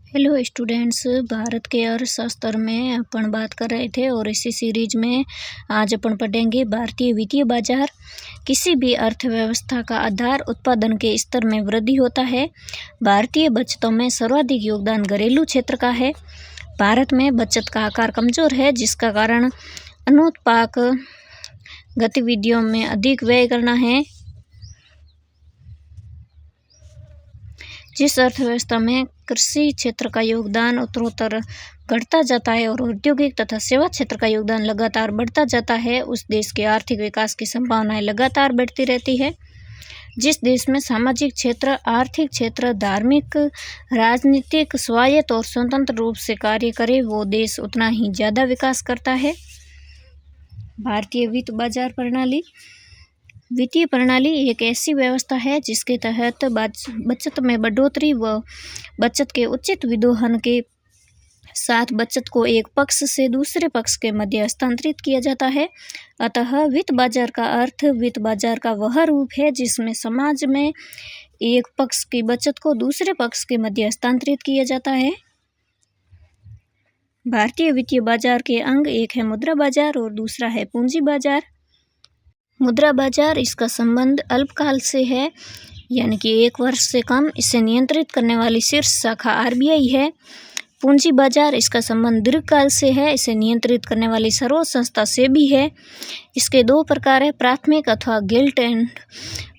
Hello students, Bharat के अर्थशास्त्र में अपन बात कर रहे थे और इसी सीरीज में आज अपन पढ़ेंगे भारतीय वित्तीय बाजार। किसी भी अर्थव्यवस्था का आधार उत्पादन के स्तर में वृद्धि होता है। भारतीय बचतों में सर्वाधिक योगदान घरेलू क्षेत्र का है। भारत में बचत का आकार कमजोर है, जिसका कारण अनुत्पादक गतिविधियों में अधिक व्यय करना है। जिस अर्थव्यवस्था में कृषि क्षेत्र का योगदान उत्तरोत्तर घटता जाता है और औद्योगिक तथा सेवा क्षेत्र का योगदान लगातार बढ़ता जाता है, उस देश के आर्थिक विकास की संभावनाएं लगातार बढ़ती रहती है। जिस देश में सामाजिक क्षेत्र, आर्थिक क्षेत्र, धार्मिक, राजनीतिक, स्वायत्त और स्वतंत्र रूप से कार्य करे, वो देश उतना ही ज़्यादा विकास करता है। भारतीय वित्त बाजार प्रणाली। वित्तीय प्रणाली एक ऐसी व्यवस्था है जिसके तहत बचत में बढ़ोतरी व बचत के उचित विदोहन के साथ बचत को एक पक्ष से दूसरे पक्ष के मध्य हस्तांतरित किया जाता है। अतः वित्त बाजार का अर्थ वित्त बाजार का वह रूप है जिसमें समाज में एक पक्ष की बचत को दूसरे पक्ष के मध्य हस्तांतरित किया जाता है। भारतीय वित्तीय बाजार के अंग, एक है मुद्रा बाजार और दूसरा है पूंजी बाजार। मुद्रा बाजार, इसका संबंध अल्पकाल से है, यानी कि 1 वर्ष से कम। इसे नियंत्रित करने वाली शीर्ष शाखा आरबीआई है। पूंजी बाजार, इसका संबंध दीर्घकाल से है। इसे नियंत्रित करने वाली सर्वोच्च संस्था सेबी है। इसके 2 प्रकार है, प्राथमिक अथवा गिल्ट एंड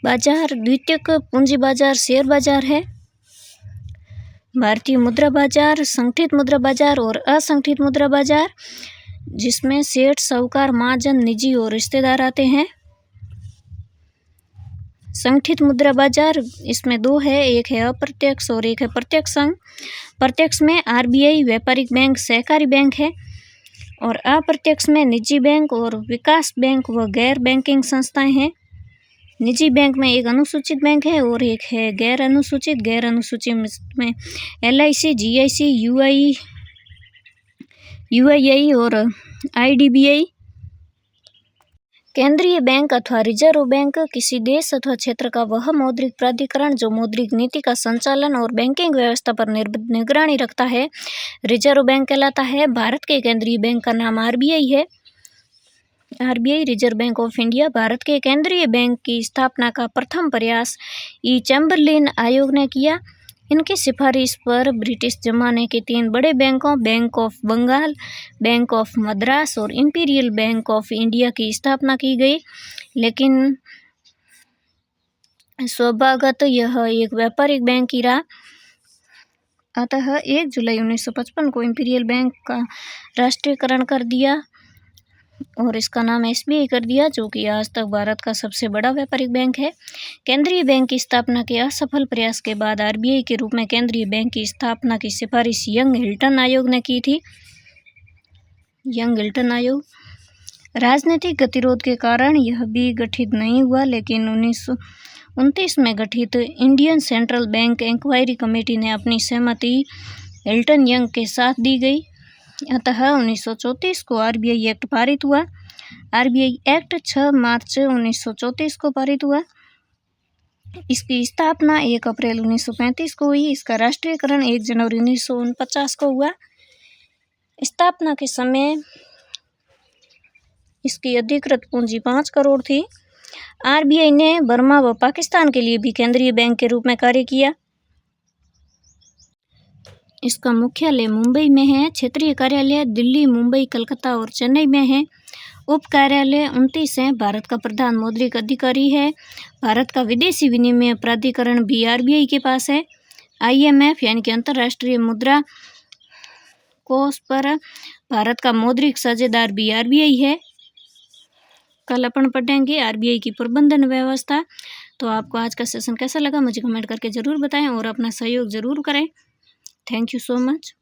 बाजार। द्वितीयक पूंजी बाजार शेयर बाजार है। भारतीय मुद्रा बाजार, संगठित मुद्रा बाजार और असंगठित मुद्रा बाजार, जिसमें सेठ, साहूकार, महाजन, निजी और रिश्तेदार आते हैं। संगठित मुद्रा बाजार, इसमें 2 है, एक है अप्रत्यक्ष और एक है प्रत्यक्ष संघ। प्रत्यक्ष में आरबीआई, व्यापारिक बैंक, सहकारी बैंक है और अप्रत्यक्ष में निजी बैंक और विकास बैंक व गैर बैंकिंग संस्थाएं हैं। निजी बैंक में एक अनुसूचित बैंक है और एक है गैर अनुसूचित। गैर अनुसूचित में एलआईसी, जीआईसी, यूआईआई और आईडीबीआई। केंद्रीय बैंक अथवा रिजर्व बैंक, किसी देश अथवा क्षेत्र का वह मौद्रिक प्राधिकरण जो मौद्रिक नीति का संचालन और बैंकिंग व्यवस्था पर निगरानी रखता है, रिजर्व बैंक कहलाता है। भारत के केंद्रीय बैंक का नाम आरबीआई है। RBI, reserve bank of India. Bharat के केंद्रीय बैंक की स्थापना का प्रथम प्रयास ई चैम्बरलिन आयोग ने किया। इनकी सिफारिश पर ब्रिटिश जमाने के 3 बड़े बैंकों, bank of Bengal, bank of Madras और इंपीरियल बैंक ऑफ इंडिया की स्थापना की गई, लेकिन स्वभावतः यह एक व्यापारिक बैंक ही रहा। अतः 1 जुलाई 1955 को इंपीरियल बैंक का राष्ट्रीयकरण कर दिया और इसका नाम एसबीआई कर दिया, जो कि आज तक भारत का सबसे बड़ा व्यापारिक बैंक है। केंद्रीय बैंक की स्थापना के असफल प्रयास के बाद आरबीआई के रूप में केंद्रीय बैंक की स्थापना की सिफारिश यंग हिल्टन आयोग ने की थी। यंग हिल्टन आयोग। राजनीतिक गतिरोध के कारण यह भी गठित नहीं हुआ, लेकिन 1929 में गठित Indian central bank inquiry committee ने अपनी सहमति हिल्टन यंग के साथ दी गई। अतः 1934 को आरबीआई एक्ट पारित हुआ। आरबीआई एक्ट 6 मार्च 1934 को पारित हुआ। इसकी स्थापना 1 अप्रैल 1935 को हुई। इसका राष्ट्रीयकरण 1 जनवरी 1949 को हुआ। स्थापना के समय इसकी अधिकृत पूंजी 5 करोड़ थी। आरबीआई ने बर्मा व पाकिस्तान के लिए भी केंद्रीय बैंक के रूप में कार्य किया। इसका मुख्यालय मुंबई में है। क्षेत्रीय कार्यालय दिल्ली, मुंबई, कलकत्ता और चेन्नई में है। उप कार्यालय 29 हैं। भारत का प्रधान मौद्रिक अधिकारी है। भारत का विदेशी विनिमय प्राधिकरण भी आरबीआई के पास है। आईएमएफ यानी कि अंतर्राष्ट्रीय मुद्रा कोष पर भारत का मौद्रिक साझेदार भी आरबीआई है। कल अपन पढ़ेंगे आरबीआई की प्रबंधन व्यवस्था। तो आपको आज का सेशन कैसा लगा मुझे कमेंट करके ज़रूर बताएं और अपना सहयोग ज़रूर करें। Thank you so much.